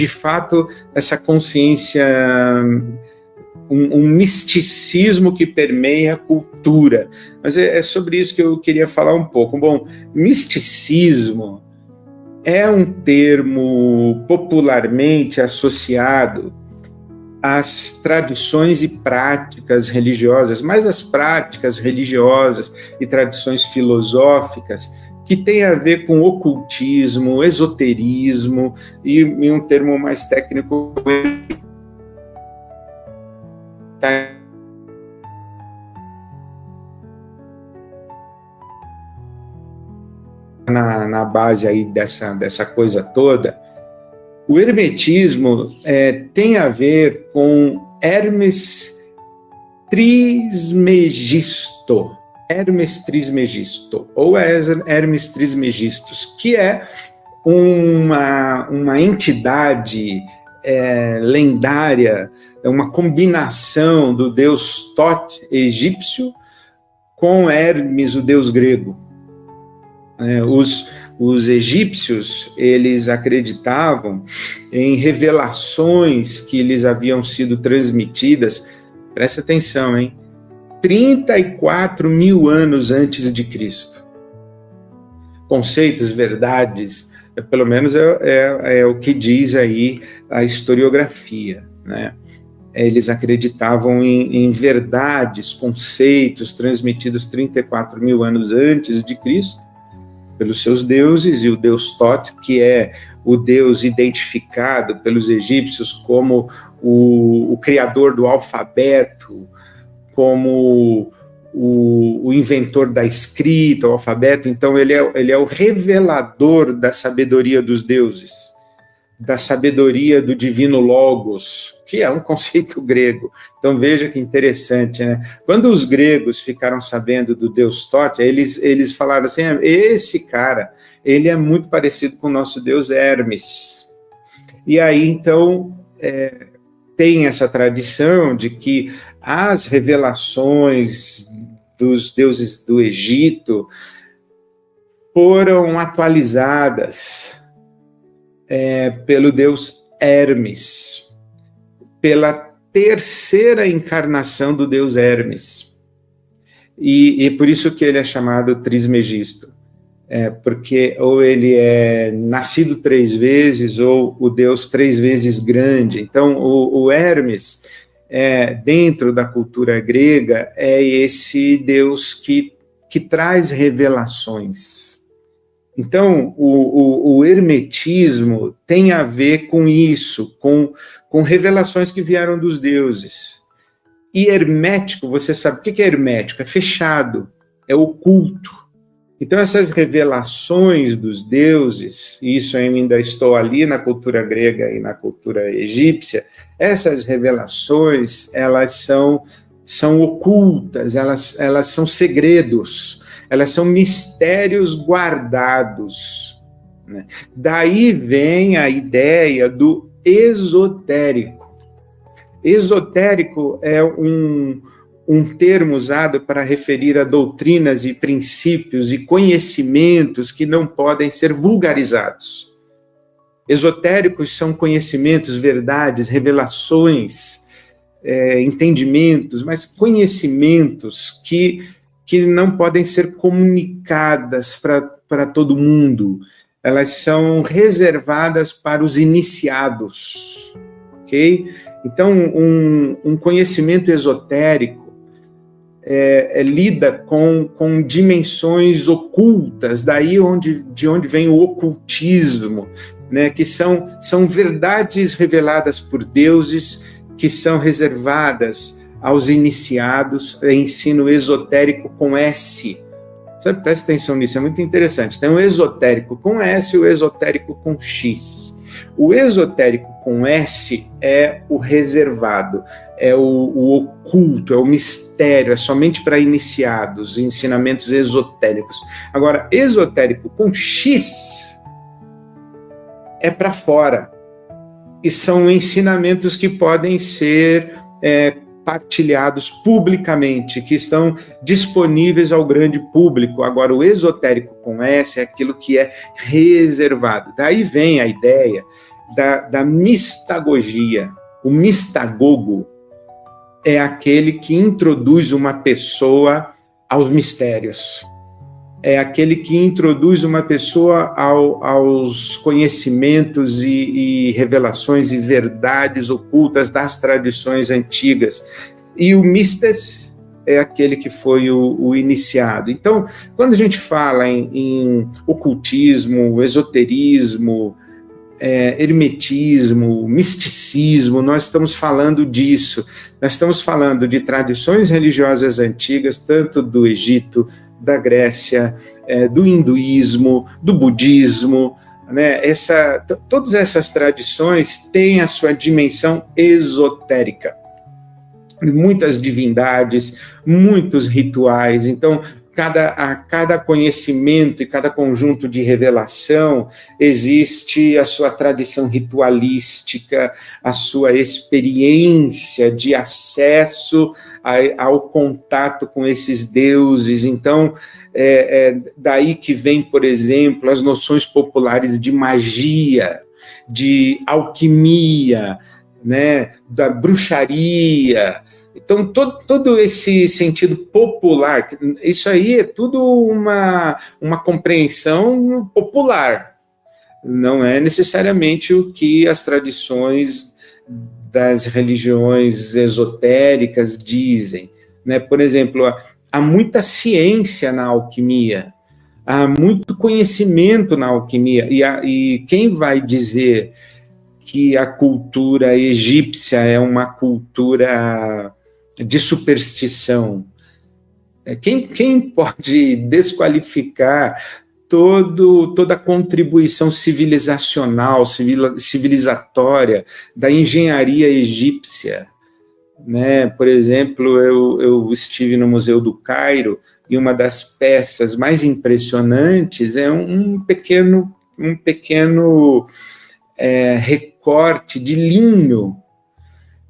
de fato, essa consciência, um misticismo que permeia a cultura. Mas é sobre isso que eu queria falar um pouco. Bom, misticismo é um termo popularmente associado às tradições e práticas religiosas, mas as práticas religiosas e tradições filosóficas que tem a ver com ocultismo, esoterismo e um termo mais técnico, na base aí dessa coisa toda. O hermetismo tem a ver com Hermes Trismegisto, ou Hermes Trismegistus, que é uma entidade lendária, uma combinação do deus Thoth egípcio com Hermes, o deus grego. Os egípcios, eles acreditavam em revelações que lhes haviam sido transmitidas, presta atenção, 34 mil anos antes de Cristo. Conceitos, verdades, pelo menos é o que diz aí a historiografia, né? Eles acreditavam em verdades, conceitos transmitidos 34 mil anos antes de Cristo, pelos seus deuses, e o deus Thoth, que é o deus identificado pelos egípcios como o criador do alfabeto, como o inventor da escrita, o alfabeto. Então ele é o revelador da sabedoria dos deuses, da sabedoria do divino Logos, que é um conceito grego. Então veja que interessante, né? Quando os gregos ficaram sabendo do deus Thoth, eles falaram assim, esse cara, ele é muito parecido com o nosso deus Hermes. E aí, então, tem essa tradição de que as revelações dos deuses do Egito foram atualizadas pelo deus Hermes, pela terceira encarnação do deus Hermes. E por isso que ele é chamado Trismegisto. Porque ou ele é nascido 3 vezes, ou o Deus 3 vezes grande. Então, o Hermes, dentro da cultura grega, é esse Deus que traz revelações. Então, o hermetismo tem a ver com isso, com revelações que vieram dos deuses. E hermético, você sabe o que é hermético? É fechado, é oculto. Então, essas revelações dos deuses, e isso eu ainda estou ali na cultura grega e na cultura egípcia, essas revelações, elas são ocultas, elas são segredos, elas são mistérios guardados, né? Daí vem a ideia do esotérico. Esotérico é um termo usado para referir a doutrinas e princípios e conhecimentos que não podem ser vulgarizados. Esotéricos são conhecimentos, verdades, revelações, entendimentos, mas conhecimentos que não podem ser comunicadas para todo mundo. Elas são reservadas para os iniciados, ok? Então, um conhecimento esotérico lida com dimensões ocultas, daí de onde vem o ocultismo, né, que são verdades reveladas por deuses, que são reservadas aos iniciados, ensino esotérico com S. Sabe, presta atenção nisso, é muito interessante. Tem o esotérico com S e o esotérico com X. O esotérico com S é o reservado, é o oculto, é o mistério, é somente para iniciados, ensinamentos esotéricos. Agora, esotérico com X é para fora, e são ensinamentos que podem ser partilhados publicamente, que estão disponíveis ao grande público. Agora, o esotérico com S é aquilo que é reservado. Daí vem a ideia da mistagogia. O mistagogo é aquele que introduz uma pessoa aos mistérios. É aquele que introduz uma pessoa aos conhecimentos e revelações e verdades ocultas das tradições antigas. E o mistes é aquele que foi o iniciado. Então, quando a gente fala em ocultismo, esoterismo, hermetismo, misticismo, nós estamos falando disso. Nós estamos falando de tradições religiosas antigas, tanto do Egito, da Grécia, do hinduísmo, do budismo, né? Todas essas tradições têm a sua dimensão esotérica. Muitas divindades, muitos rituais. Então, cada conhecimento e cada conjunto de revelação existe a sua tradição ritualística, a sua experiência de acesso ao contato com esses deuses. Então, daí que vem, por exemplo, as noções populares de magia, de alquimia, né, da bruxaria. Então, todo esse sentido popular, isso aí é tudo uma compreensão popular, não é necessariamente o que as tradições das religiões esotéricas dizem, né? Por exemplo, há muita ciência na alquimia, há muito conhecimento na alquimia, e quem vai dizer que a cultura egípcia é uma cultura de superstição? Quem pode desqualificar toda a contribuição civilizacional, civilizatória da engenharia egípcia? Né? Por exemplo, eu estive no Museu do Cairo e uma das peças mais impressionantes é um pequeno recorte de linho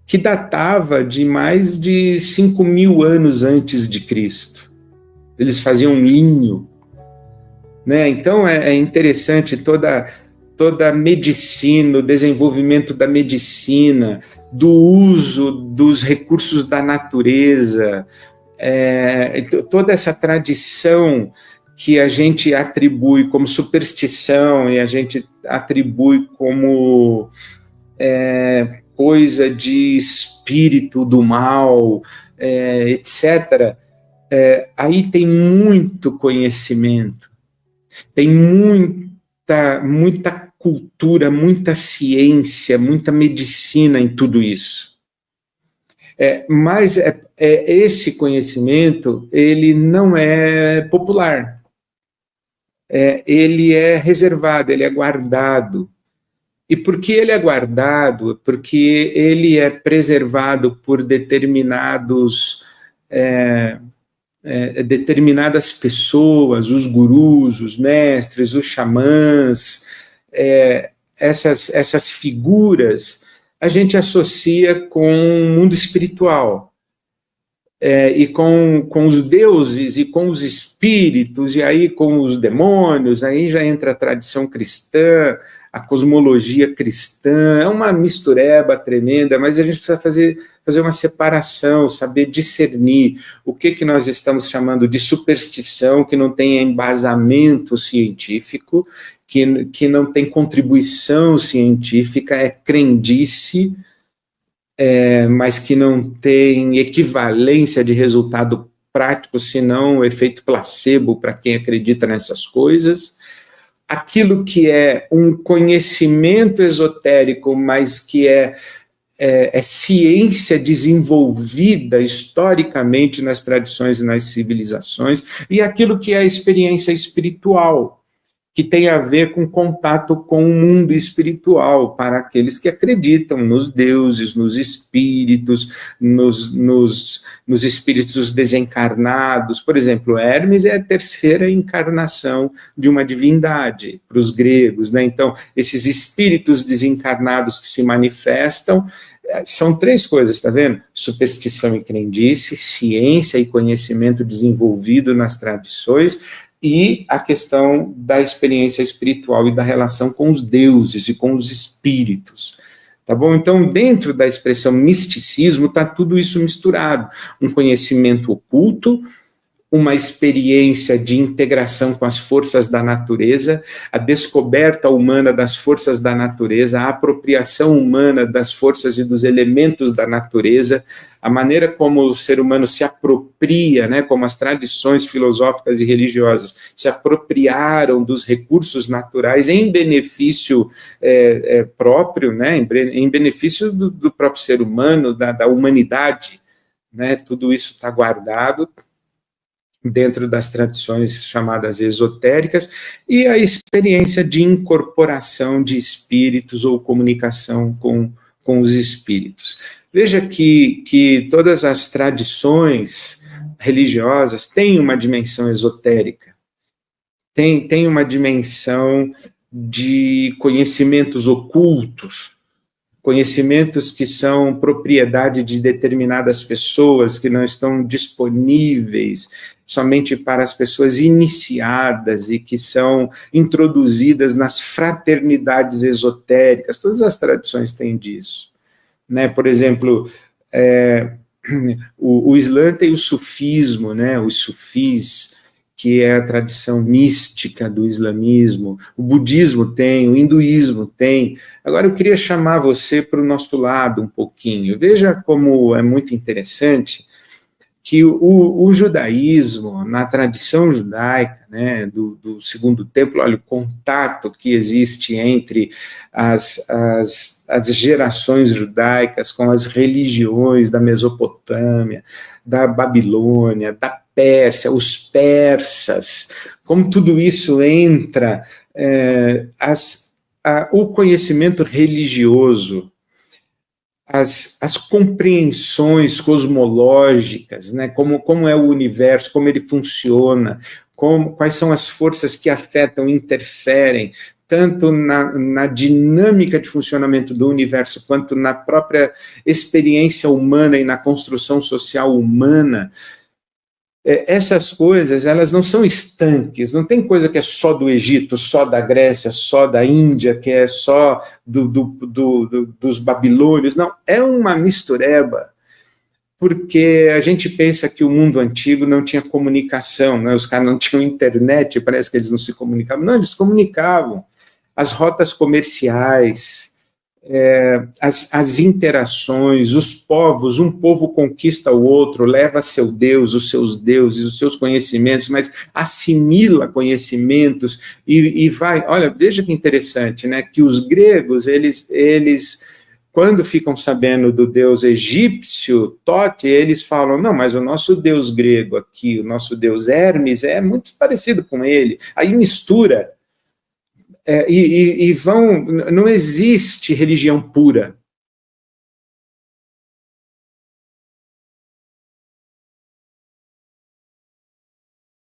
que datava de mais de 5.000 anos antes de Cristo. Eles faziam linho, né? Então é interessante toda a medicina, o desenvolvimento da medicina, do uso dos recursos da natureza, toda essa tradição que a gente atribui como superstição e a gente atribui como coisa de espírito do mal, etc. Aí tem muito conhecimento, tem muita cultura, muita ciência, muita medicina em tudo isso. Mas esse conhecimento, ele não é popular. Ele é reservado, ele é guardado. E por que ele é guardado? Porque ele é preservado por determinadas pessoas, os gurus, os mestres, os xamãs, essas figuras, a gente associa com o mundo espiritual. E com os deuses e com os espíritos, e aí com os demônios, aí já entra a tradição cristã, a cosmologia cristã, é uma mistureba tremenda, mas a gente precisa fazer uma separação, saber discernir o que nós estamos chamando de superstição, que não tem embasamento científico, que não tem contribuição científica, é crendice, mas que não tem equivalência de resultado prático, senão efeito placebo para quem acredita nessas coisas. Aquilo que é um conhecimento esotérico, mas que é ciência desenvolvida historicamente nas tradições e nas civilizações, e aquilo que é a experiência espiritual, que tem a ver com contato com o mundo espiritual, para aqueles que acreditam nos deuses, nos espíritos, nos espíritos desencarnados. Por exemplo, Hermes é a terceira encarnação de uma divindade para os gregos, né? Então, esses espíritos desencarnados que se manifestam são três coisas, está vendo? Superstição e crendice, ciência e conhecimento desenvolvido nas tradições, e a questão da experiência espiritual e da relação com os deuses e com os espíritos. Tá bom? Então, dentro da expressão misticismo, está tudo isso misturado. Um conhecimento oculto, uma experiência de integração com as forças da natureza, a descoberta humana das forças da natureza, a apropriação humana das forças e dos elementos da natureza, a maneira como o ser humano se apropria, né, como as tradições filosóficas e religiosas se apropriaram dos recursos naturais em benefício próprio, né, em benefício do próprio ser humano, da humanidade, né, tudo isso está guardado dentro das tradições chamadas esotéricas, e a experiência de incorporação de espíritos ou comunicação com os espíritos. Veja que todas as tradições religiosas têm uma dimensão esotérica, tem uma dimensão de conhecimentos ocultos, conhecimentos que são propriedade de determinadas pessoas, que não estão disponíveis somente para as pessoas iniciadas e que são introduzidas nas fraternidades esotéricas. Todas as tradições têm disso, né? Por exemplo, o Islã tem o sufismo, né? Os sufis, que é a tradição mística do islamismo, o budismo tem, o hinduísmo tem. Agora eu queria chamar você para o nosso lado um pouquinho. Veja como é muito interessante que o judaísmo, na tradição judaica, né, do Segundo Templo, olha o contato que existe entre as gerações judaicas com as religiões da Mesopotâmia, da Babilônia, da Pérsia, os persas, como tudo isso entra, o conhecimento religioso, as compreensões cosmológicas, né, como é o universo, como ele funciona, quais são as forças que afetam, interferem, tanto na dinâmica de funcionamento do universo, quanto na própria experiência humana e na construção social humana. Essas coisas, elas não são estanques, não tem coisa que é só do Egito, só da Grécia, só da Índia, que é só dos babilônios, não, é uma mistureba, porque a gente pensa que o mundo antigo não tinha comunicação, né? Os caras não tinham internet, parece que eles não se comunicavam, não, eles se comunicavam, as rotas comerciais, as interações, os povos, um povo conquista o outro, leva seu Deus, os seus deuses, os seus conhecimentos, mas assimila conhecimentos e vai. Olha, veja que interessante, né? Que os gregos, eles quando ficam sabendo do deus egípcio, Tote, eles falam, não, mas o nosso deus grego aqui, o nosso deus Hermes, é muito parecido com ele. Aí mistura. Não existe religião pura,